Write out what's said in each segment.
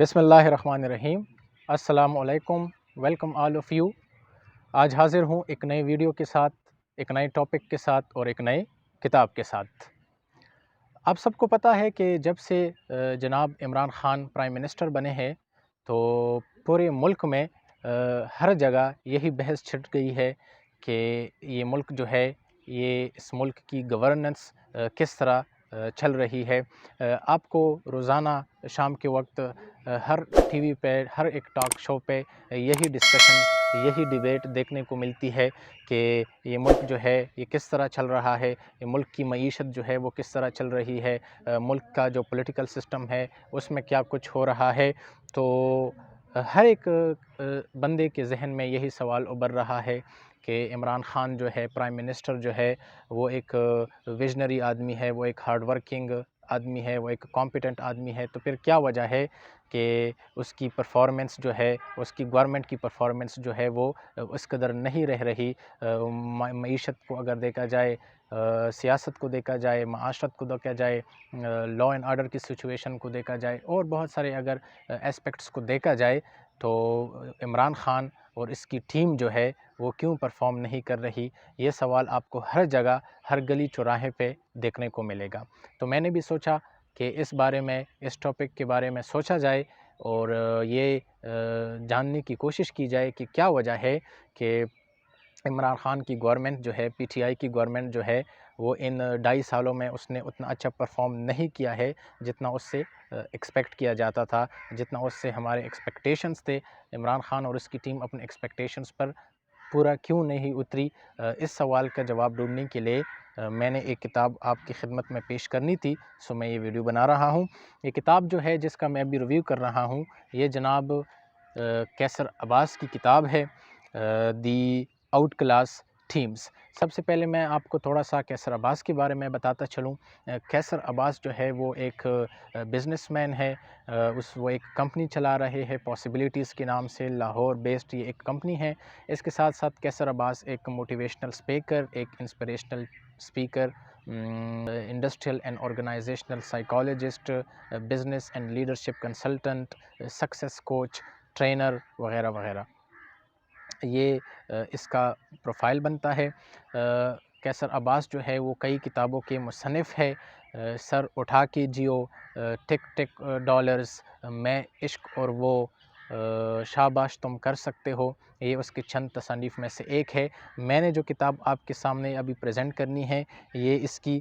بسم اللہ الرحمن الرحیم۔ السلام علیکم، ویلکم آل آف یو۔ آج حاضر ہوں ایک نئے ویڈیو کے ساتھ، ایک نئے ٹاپک کے ساتھ اور ایک نئے کتاب کے ساتھ۔ آپ سب کو پتہ ہے کہ جب سے جناب عمران خان پرائم منسٹر بنے ہیں تو پورے ملک میں ہر جگہ یہی بحث چھڑ گئی ہے کہ یہ ملک جو ہے، یہ اس ملک کی گورننس کس طرح چل رہی ہے۔ آپ کو روزانہ شام کے وقت ہر ٹی وی پہ، ہر ایک ٹاک شو پہ یہی ڈسکشن، یہی ڈیبیٹ دیکھنے کو ملتی ہے کہ یہ ملک جو ہے یہ کس طرح چل رہا ہے، یہ ملک کی معیشت جو ہے وہ کس طرح چل رہی ہے، ملک کا جو پولیٹیکل سسٹم ہے اس میں کیا کچھ ہو رہا ہے۔ تو ہر ایک بندے کے ذہن میں یہی سوال ابھر رہا ہے کہ عمران خان جو ہے، پرائم منسٹر جو ہے، وہ ایک ویژنری آدمی ہے، وہ ایک ہارڈ ورکنگ آدمی ہے، وہ ایک کمپیٹنٹ آدمی ہے، تو پھر کیا وجہ ہے کہ اس کی پرفارمنس جو ہے، اس کی گورنمنٹ کی پرفارمنس جو ہے وہ اس قدر نہیں رہ رہی۔ معیشت کو اگر دیکھا جائے، سیاست کو دیکھا جائے، معاشرت کو دیکھا جائے، لا اینڈ آرڈر کی سچویشن کو دیکھا جائے، اور بہت سارے اگر اسپیکٹس کو دیکھا جائے تو عمران خان اور اس کی ٹیم جو ہے وہ کیوں پرفارم نہیں کر رہی، یہ سوال آپ کو ہر جگہ، ہر گلی چوراہے پہ دیکھنے کو ملے گا۔ تو میں نے بھی سوچا کہ اس بارے میں، اس ٹاپک کے بارے میں سوچا جائے اور یہ جاننے کی کوشش کی جائے کہ کیا وجہ ہے کہ عمران خان کی گورنمنٹ جو ہے، پی ٹی آئی کی گورنمنٹ جو ہے، وہ ان 2.5 سالوں میں اس نے اتنا اچھا پرفارم نہیں کیا ہے جتنا اس سے ایکسپیکٹ کیا جاتا تھا، جتنا اس سے ہمارے ایکسپیکٹیشنز تھے۔ عمران خان اور اس کی ٹیم اپنے ایکسپیکٹیشنز پر پورا کیوں نہیں اتری؟ اس سوال کا جواب ڈھونڈنے کے لیے میں نے ایک کتاب آپ کی خدمت میں پیش کرنی تھی، سو میں یہ ویڈیو بنا رہا ہوں۔ یہ کتاب جو ہے جس کا میں ابھی ریویو کر رہا ہوں، یہ جناب قیصر عباس کی کتاب ہے، دی آؤٹ کلاس ٹیمز۔ سب سے پہلے میں آپ کو تھوڑا سا قیصر عباس کے بارے میں بتاتا چلوں۔ قیصر عباس جو ہے وہ ایک بزنس مین ہے، وہ ایک کمپنی چلا رہے ہیں پاسبلٹیز کے نام سے، لاہور بیسڈ یہ ایک کمپنی ہے۔ اس کے ساتھ ساتھ قیصر عباس ایک موٹیویشنل اسپیکر، ایک inspirational speaker, industrial and organisational psychologist, business and leadership consultant, success coach, trainer وغیرہ وغیرہ، یہ اس کا پروفائل بنتا ہے۔ قیصر عباس جو ہے وہ کئی کتابوں کے مصنف ہے۔ سر اٹھا کے جیو، ٹک ٹک ڈالرز، میں عشق اور وہ، شاباش تم کر سکتے ہو، یہ اس کی چند تصانیف میں سے ایک ہے۔ میں نے جو کتاب آپ کے سامنے ابھی پریزنٹ کرنی ہے، یہ اس کی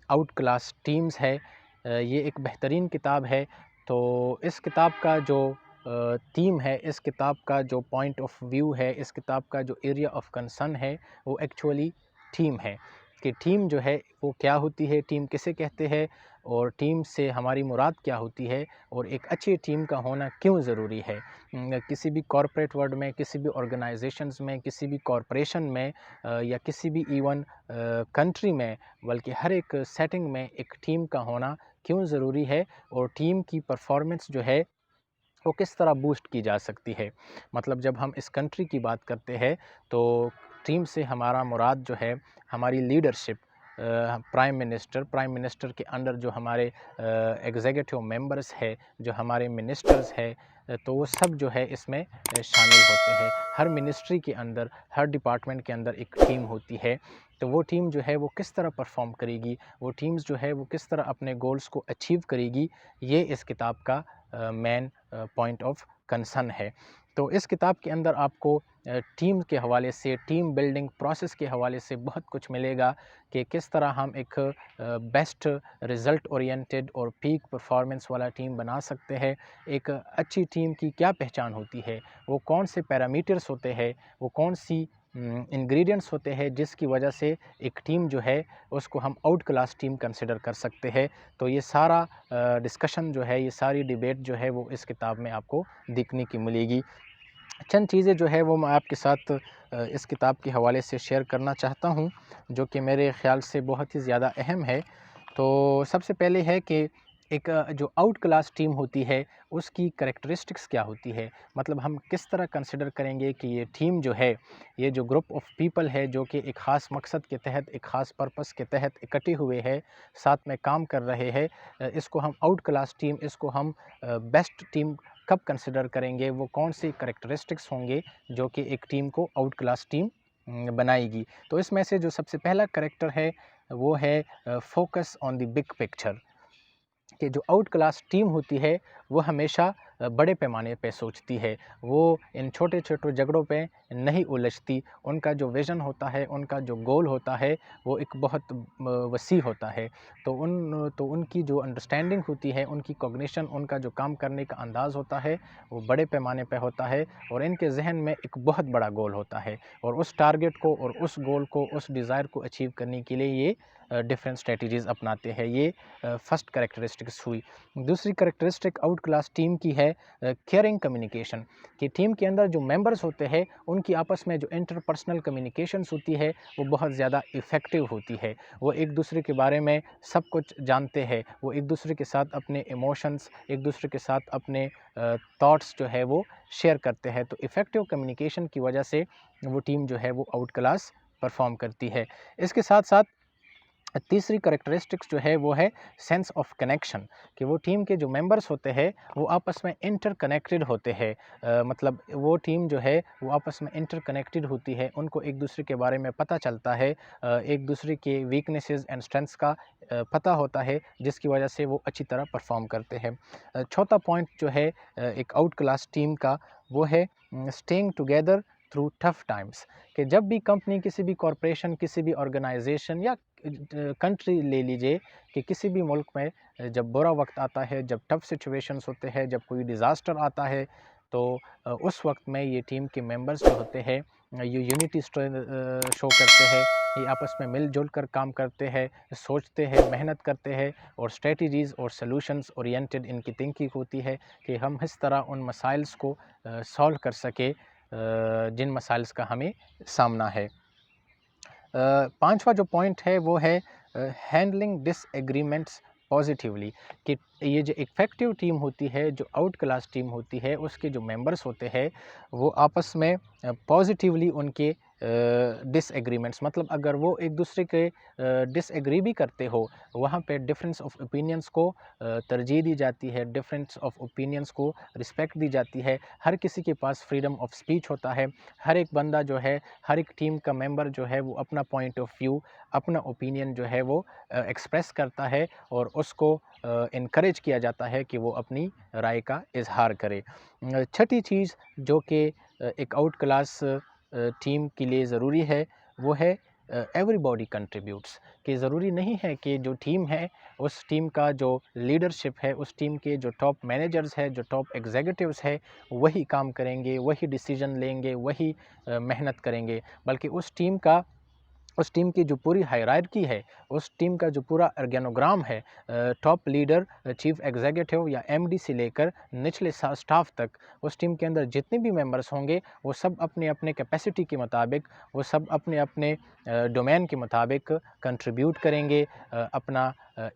آؤٹ کلاس ٹیمز ہے۔ یہ ایک بہترین کتاب ہے۔ تو اس کتاب کا جو تھیم ہے، اس کتاب کا جو پوائنٹ آف ویو ہے، اس کتاب کا جو ایریا آف کنسرن ہے، وہ ایکچولی ٹیم ہے کہ ٹیم جو ہے وہ کیا ہوتی ہے، ٹیم کسے کہتے ہیں، اور ٹیم سے ہماری مراد کیا ہوتی ہے، اور ایک اچھی ٹیم کا ہونا کیوں ضروری ہے۔ کسی بھی کارپوریٹ ورلڈ میں، کسی بھی آرگنائزیشنز میں، کسی بھی کارپوریشن میں، یا کسی بھی ایون کنٹری میں، بلکہ ہر ایک سیٹنگ میں ایک ٹیم کا ہونا کیوں ضروری ہے، اور ٹیم کی پرفارمنس جو ہے وہ کس طرح بوسٹ کی جا سکتی ہے۔ مطلب جب ہم اس کنٹری کی بات کرتے ہیں تو ٹیم سے ہمارا مراد جو ہے ہماری لیڈرشپ، پرائم منسٹر کے انڈر جو ہمارے ایگزیکٹو ممبرز ہے، جو ہمارے منسٹرز ہے، تو وہ سب جو ہے اس میں شامل ہوتے ہیں۔ ہر منسٹری کے اندر، ہر ڈپارٹمنٹ کے اندر ایک ٹیم ہوتی ہے، تو وہ ٹیم جو ہے وہ کس طرح پرفارم کرے گی، وہ ٹیمز جو ہے وہ کس طرح اپنے گولز کو اچیو کرے گی، یہ اس کتاب کا مین پوائنٹ آف کنسرن ہے۔ تو اس کتاب کے اندر آپ کو ٹیم کے حوالے سے، ٹیم بلڈنگ پروسیس کے حوالے سے بہت کچھ ملے گا کہ کس طرح ہم ایک بیسٹ رزلٹ اورینٹڈ اور پیک پرفارمنس والا ٹیم بنا سکتے ہیں۔ ایک اچھی ٹیم کی کیا پہچان ہوتی ہے، وہ کون سے پیرامیٹرز ہوتے ہیں، وہ کون سی انگریڈینٹس ہوتے ہیں جس کی وجہ سے ایک ٹیم جو ہے اس کو ہم آؤٹ کلاس ٹیم کنسیڈر کر سکتے ہیں۔ تو یہ سارا ڈسکشن جو ہے، یہ ساری ڈیبیٹ جو ہے وہ اس کتاب میں آپ کو دیکھنے کی ملے گی۔ چند چیزیں جو ہے وہ میں آپ کے ساتھ اس کتاب کے حوالے سے شیئر کرنا چاہتا ہوں، جو کہ میرے خیال سے بہت ہی زیادہ اہم ہے۔ تو سب سے پہلے ہے کہ ایک جو آؤٹ کلاس ٹیم ہوتی ہے اس کی کریکٹرسٹکس کیا ہوتی ہے، مطلب ہم کس طرح کنسیڈر کریں گے کہ یہ ٹیم جو ہے، یہ جو گروپ آف پیپل ہے جو کہ ایک خاص مقصد کے تحت، ایک خاص پرپس کے تحت اکٹھے ہوئے ہیں، ساتھ میں کام کر رہے ہیں، اس کو ہم آؤٹ کلاس ٹیم، اس کو ہم بیسٹ ٹیم کب کنسیڈر کریں گے، وہ کون سی کریکٹرسٹکس ہوں گے جو کہ ایک ٹیم کو آؤٹ کلاس ٹیم بنائے گی۔ تو اس میں سے جو سب سے پہلا کریکٹر ہے وہ ہے focus on the big picture, کہ جو آؤٹ کلاس ٹیم ہوتی ہے وہ ہمیشہ بڑے پیمانے پہ سوچتی ہے، وہ ان چھوٹے چھوٹے جھگڑوں پہ نہیں الجھتی، ان کا جو ویژن ہوتا ہے، ان کا جو گول ہوتا ہے وہ ایک بہت وسیع ہوتا ہے، تو ان کی جو انڈرسٹینڈنگ ہوتی ہے، ان کی کوگنیشن، ان کا جو کام کرنے کا انداز ہوتا ہے وہ بڑے پیمانے پہ ہوتا ہے، اور ان کے ذہن میں ایک بہت بڑا گول ہوتا ہے، اور اس ٹارگٹ کو اور اس گول کو، اس ڈیزائر کو اچیو کرنے کے لیے یہ ڈفرینٹ اسٹریٹجیز اپناتے ہیں۔ یہ فرسٹ کریکٹرسٹکس ہوئی۔ دوسری کریکٹرسٹک آؤٹ کلاس ٹیم کی ہے کیئرنگ کمیونیکیشن، کہ ٹیم کے اندر جو ممبرز ہوتے ہیں ان کی آپس میں جو انٹر پرسنل کمیونیکیشنز ہوتی ہے وہ بہت زیادہ افیکٹو ہوتی ہے، وہ ایک دوسرے کے بارے میں سب کچھ جانتے ہیں، وہ ایک دوسرے کے ساتھ اپنے ایموشنز، ایک دوسرے کے ساتھ اپنے تھاٹس جو ہے وہ شیئر کرتے ہیں، تو افیکٹو کمیونیکیشن کی وجہ سے وہ ٹیم جو ہے وہ آؤٹ کلاس پرفارم کرتی ہے۔ اس کے ساتھ ساتھ تیسری کریکٹرسٹکس جو ہے وہ ہے سینس آف کنیکشن، کہ وہ ٹیم کے جو ممبرس ہوتے ہیں وہ آپس میں انٹر کنیکٹڈ ہوتے ہیں، مطلب وہ ٹیم جو ہے وہ آپس میں انٹر کنیکٹڈ ہوتی ہے، ان کو ایک دوسرے کے بارے میں پتہ چلتا ہے، ایک دوسرے کے ویکنیسز اینڈ اسٹرینتھس کا پتہ ہوتا ہے، جس کی وجہ سے وہ اچھی طرح پرفارم کرتے ہیں۔ چوتھا پوائنٹ جو ہے ایک آؤٹ کلاس ٹیم کا وہ ہے staying together through tough Times, کہ جب بھی کمپنی، کسی بھی کارپوریشن، کسی بھی آرگنائزیشن یا کنٹری لے لیجئے، کہ کسی بھی ملک میں جب برا وقت آتا ہے، جب ٹف سچویشنز ہوتے ہیں، جب کوئی ڈیزاسٹر آتا ہے، تو اس وقت میں یہ ٹیم کے ممبرز جو ہوتے ہیں یہ یونٹی شو کرتے ہیں، یہ آپس میں مل جل کر کام کرتے ہیں، سوچتے ہیں، محنت کرتے ہیں، اور اسٹریٹجیز اور سلوشنز اورینٹڈ ان کی تھنکنگ ہوتی ہے کہ ہم اس طرح ان مسائلز کو سالو کر سکے جن مسائلز کا ہمیں سامنا ہے۔ پانچواں جو پوائنٹ ہے وہ ہے ہینڈلنگ ڈس ایگریمنٹس پازیٹیولی، کہ یہ جو افیکٹو ٹیم ہوتی ہے، جو آؤٹ کلاس ٹیم ہوتی ہے، اس کے جو ممبرس ہوتے ہیں وہ آپس میں پازیٹیولی ان کے ڈس ایگریمنٹس، مطلب اگر وہ ایک دوسرے کے ڈس ایگری بھی کرتے ہو، وہاں پہ ڈفرینس آف اوپینینس کو ترجیح دی جاتی ہے، ڈفرینس آف اوپینینس کو رسپیکٹ دی جاتی ہے، ہر کسی کے پاس فریڈم آف اسپیچ ہوتا ہے، ہر ایک بندہ جو ہے، ہر ایک ٹیم کا ممبر جو ہے وہ اپنا پوائنٹ آف ویو، اپنا اوپینین جو ہے وہ ایکسپریس کرتا ہے، اور اس کو انکریج کیا جاتا ہے کہ وہ اپنی رائے کا اظہار کرے۔ چھٹی چیز جو کہ ایک آؤٹ کلاس ٹیم کے لیے ضروری ہے وہ ہے ایوری باڈی کنٹریبیوٹس، کہ ضروری نہیں ہے کہ جو ٹیم ہے اس ٹیم کا جو لیڈرشپ ہے، اس ٹیم کے جو ٹاپ مینیجرز ہے، جو ٹاپ ایگزیکٹوز ہے، وہی کام کریں گے، وہی ڈیسیجن لیں گے، وہی محنت کریں گے، بلکہ اس ٹیم کی جو پوری ہائرارکی ہے، اس ٹیم کا جو پورا ارگینوگرام ہے، ٹاپ لیڈر، چیف ایگزیکٹو یا ایم ڈی سے لے کر نچلے سٹاف تک، اس ٹیم کے اندر جتنے بھی ممبرس ہوں گے وہ سب اپنے اپنے کیپیسٹی کے مطابق، وہ سب اپنے اپنے ڈومین کے مطابق کنٹریبیوٹ کریں گے، اپنا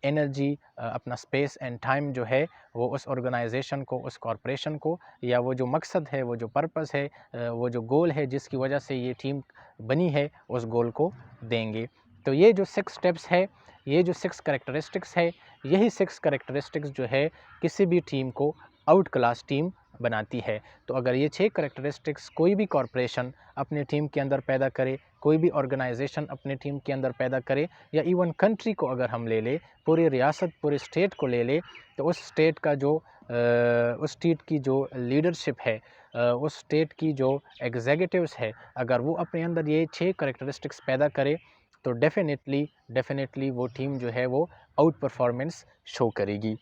انرجی، اپنا اسپیس اینڈ ٹائم جو ہے وہ اس آرگنائزیشن کو، اس کارپوریشن کو، یا وہ جو مقصد ہے، وہ جو پرپس ہے، وہ جو گول ہے جس کی وجہ سے یہ ٹیم بنی ہے، اس گول کو دیں گے۔ تو یہ جو 6 سٹیپس ہے، یہ جو 6 کریکٹرسٹکس ہے، یہی 6 کریکٹرسٹکس جو ہے کسی بھی ٹیم کو آؤٹ کلاس ٹیم بناتی ہے۔ تو اگر یہ 6 کریکٹرسٹکس کوئی بھی کارپوریشن اپنے ٹیم کے اندر پیدا کرے، کوئی بھی آرگنائزیشن اپنے ٹیم کے اندر پیدا کرے، یا ایون کنٹری کو اگر ہم لے لیں، پوری ریاست، پورے اسٹیٹ کو لے لیں، تو اس اسٹیٹ کا جو اس اسٹیٹ کی جو لیڈرشپ ہے، اس اسٹیٹ کی جو ایگزیکٹوز ہے، اگر وہ اپنے اندر یہ 6 کریکٹرسٹکس پیدا کرے تو ڈیفینیٹلی وہ ٹیم جو ہے وہ آؤٹ پرفارمنس شو کرے گی۔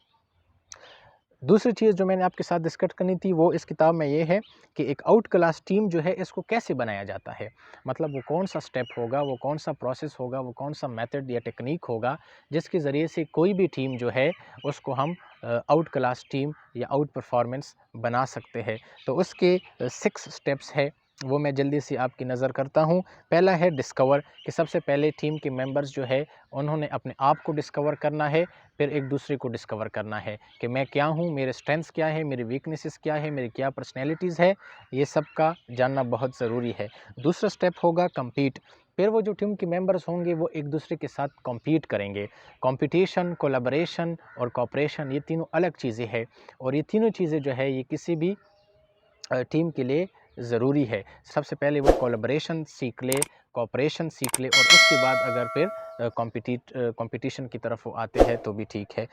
دوسری چیز جو میں نے آپ کے ساتھ ڈسکس کرنی تھی وہ اس کتاب میں یہ ہے کہ ایک آؤٹ کلاس ٹیم جو ہے اس کو کیسے بنایا جاتا ہے، مطلب وہ کون سا سٹیپ ہوگا، وہ کون سا پروسیس ہوگا، وہ کون سا میتھڈ یا ٹیکنیک ہوگا جس کے ذریعے سے کوئی بھی ٹیم جو ہے اس کو ہم آؤٹ کلاس ٹیم یا آؤٹ پرفارمنس بنا سکتے ہیں۔ تو اس کے 6 سٹیپس ہے، وہ میں جلدی سے آپ کی نظر کرتا ہوں۔ پہلا ہے ڈسکور، کہ سب سے پہلے ٹیم کے ممبرز جو ہے انہوں نے اپنے آپ کو ڈسکور کرنا ہے، پھر ایک دوسرے کو ڈسکور کرنا ہے کہ میں کیا ہوں، میرے اسٹرینتھس کیا ہے، میری ویکنیسز کیا ہے، میری کیا پرسنالٹیز ہے، یہ سب کا جاننا بہت ضروری ہے۔ دوسرا سٹیپ ہوگا کمپیٹ، پھر وہ جو ٹیم کے ممبرز ہوں گے وہ ایک دوسرے کے ساتھ کمپیٹ کریں گے۔ کمپٹیشن، کولیبریشن اور کوپریشن، یہ تینوں الگ چیزیں ہیں، اور یہ تینوں چیزیں جو ہے یہ کسی بھی ٹیم کے لیے ضروری ہے۔ سب سے پہلے وہ کولیبریشن سیکھ لے، کوپریشن سیکھ لے، اور اس کے بعد اگر پھر کمپٹیشن کی طرف وہ آتے ہیں تو بھی ٹھیک ہے۔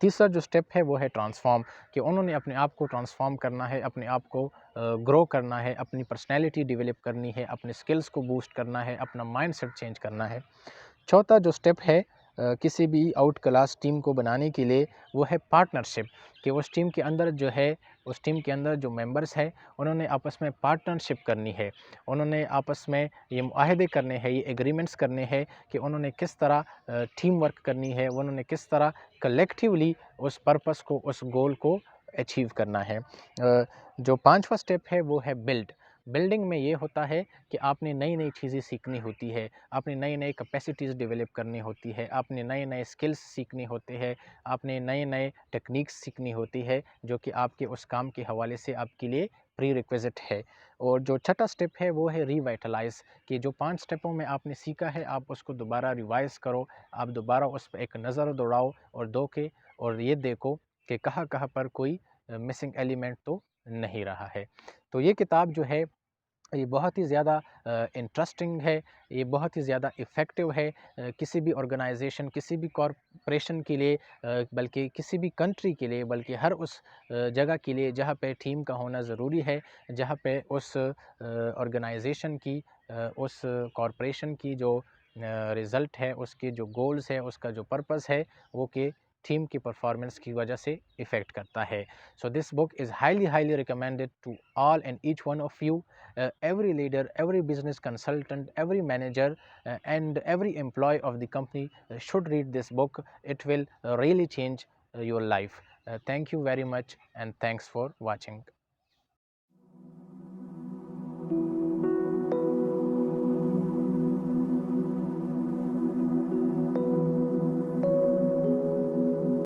تیسرا جو سٹیپ ہے وہ ہے ٹرانسفارم، کہ انہوں نے اپنے آپ کو ٹرانسفارم کرنا ہے، اپنے آپ کو گرو کرنا ہے، اپنی پرسنالٹی ڈیولپ کرنی ہے، اپنے سکلز کو بوسٹ کرنا ہے، اپنا مائنڈ سیٹ چینج کرنا ہے۔ چوتھا جو سٹیپ ہے کسی بھی آؤٹ کلاس ٹیم کو بنانے کے لیے، وہ ہے پارٹنرشپ، کہ اس ٹیم کے اندر جو ہے، اس ٹیم کے اندر جو ممبرز ہیں انہوں نے آپس میں پارٹنرشپ کرنی ہے، انہوں نے آپس میں یہ معاہدے کرنے ہیں، یہ ایگریمنٹس کرنے ہیں کہ انہوں نے کس طرح ٹیم ورک کرنی ہے، انہوں نے کس طرح کلیکٹیولی اس پرپس کو، اس گول کو اچیو کرنا ہے۔ جو پانچواں سٹیپ ہے وہ ہے بلڈنگ میں یہ ہوتا ہے کہ آپ نے نئی نئی چیزیں سیکھنی ہوتی ہے، آپ نے نئی نئی کیپیسٹیز ڈیولپ کرنی ہوتی ہے، آپ نے نئے نئے سکلز سیکھنے ہوتے ہیں، آپ نے نئے نئے ٹیکنیکس سیکھنی ہوتی ہے جو کہ آپ کے اس کام کے حوالے سے آپ کے لیے پری ریکویزٹ ہے۔ اور جو چھٹا سٹیپ ہے وہ ہے ریوائٹلائز، کہ جو 5 سٹیپوں میں آپ نے سیکھا ہے آپ اس کو دوبارہ ریوائز کرو، آپ دوبارہ اس پہ ایک نظر دوڑاؤ اور یہ دیکھو کہ کہاں کہاں پر کوئی مسنگ ایلیمنٹ تو نہیں رہا ہے۔ تو یہ کتاب جو ہے یہ بہت ہی زیادہ انٹرسٹنگ ہے، یہ بہت ہی زیادہ افیکٹو ہے کسی بھی آرگنائزیشن، کسی بھی کارپوریشن کے لیے، بلکہ کسی بھی کنٹری کے لیے، بلکہ ہر اس جگہ کے لیے جہاں پہ ٹیم کا ہونا ضروری ہے، جہاں پہ اس آرگنائزیشن کی، اس کارپوریشن کی جو رزلٹ ہے، اس کے جو گولز ہے، اس کا جو پرپس ہے، وہ کہ ٹیم کی پرفارمنس کی وجہ سے افیکٹ کرتا ہے۔ So this book is highly recommended to all and each one of you, every leader, every business consultant, every manager, and every employee of the company should read this book. It will really change your life. Thank you very much and thanks for watching.